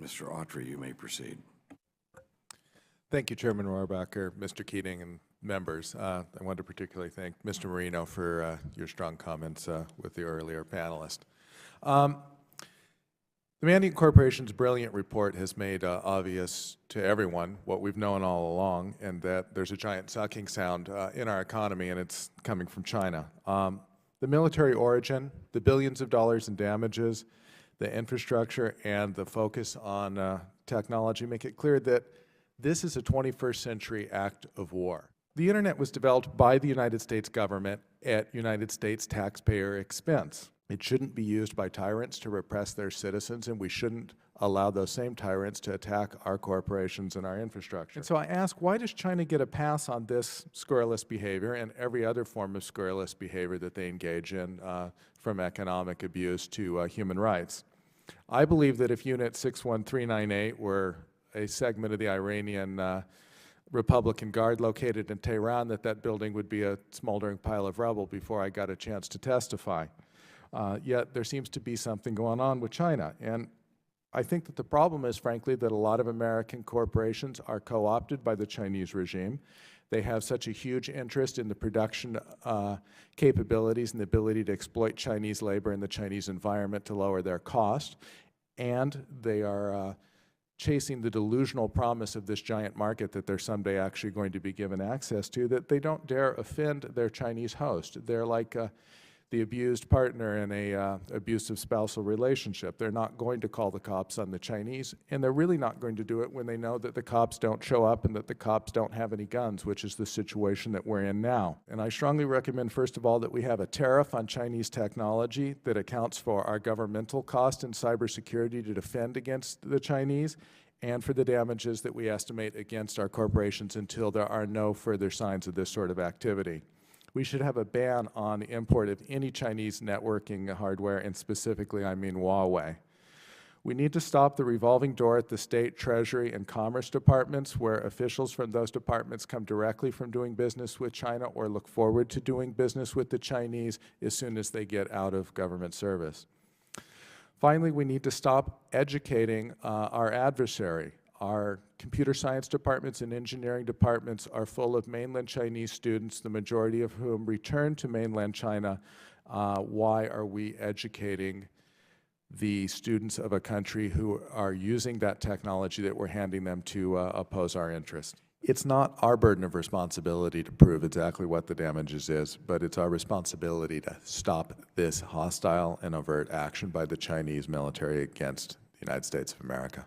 Mr. Autry, you may proceed. Thank you, Chairman Rohrabacher, Mr. Keating, and members. I want to particularly thank Mr. Marino for your strong comments with the earlier panelist. The Mandiant Corporation's brilliant report has made obvious to everyone what we've known all along, and that there's a giant sucking sound in our economy, and it's coming from China. The military origin, the billions of dollars in damages, the infrastructure, and the focus on technology make it clear that this is a 21st century act of war. The Internet was developed by the United States government at United States taxpayer expense. It shouldn't be used by tyrants to repress their citizens, and we shouldn't allow those same tyrants to attack our corporations and our infrastructure. And so I ask, why does China get a pass on this scurrilous behavior and every other form of scurrilous behavior that they engage in, from economic abuse to human rights? I believe that if Unit 61398 were a segment of the Iranian Republican Guard located in Tehran, that building would be a smoldering pile of rubble before I got a chance to testify. Yet there seems to be something going on with China. And I think that the problem is, frankly, that a lot of American corporations are co-opted by the Chinese regime. They have such a huge interest in the production capabilities and the ability to exploit Chinese labor in the Chinese environment to lower their cost. And they are chasing the delusional promise of this giant market that they're someday actually going to be given access to, that they don't dare offend their Chinese host. They're like the abused partner in a abusive spousal relationship. They're not going to call the cops on the Chinese, and they're really not going to do it when they know that the cops don't show up and that the cops don't have any guns, which is the situation that we're in now. And I strongly recommend, first of all, that we have a tariff on Chinese technology that accounts for our governmental cost in cybersecurity to defend against the Chinese, and for the damages that we estimate against our corporations until there are no further signs of this sort of activity. We should have a ban on the import of any Chinese networking hardware, and specifically I mean Huawei. We need to stop the revolving door at the State, Treasury, and Commerce departments, where officials from those departments come directly from doing business with China or look forward to doing business with the Chinese as soon as they get out of government service. Finally, we need to stop educating our adversary. Our computer science departments and engineering departments are full of mainland Chinese students, the majority of whom return to mainland China. Why are we educating the students of a country who are using that technology that we're handing them to oppose our interests? It's not our burden of responsibility to prove exactly what the damages is, but it's our responsibility to stop this hostile and overt action by the Chinese military against the United States of America.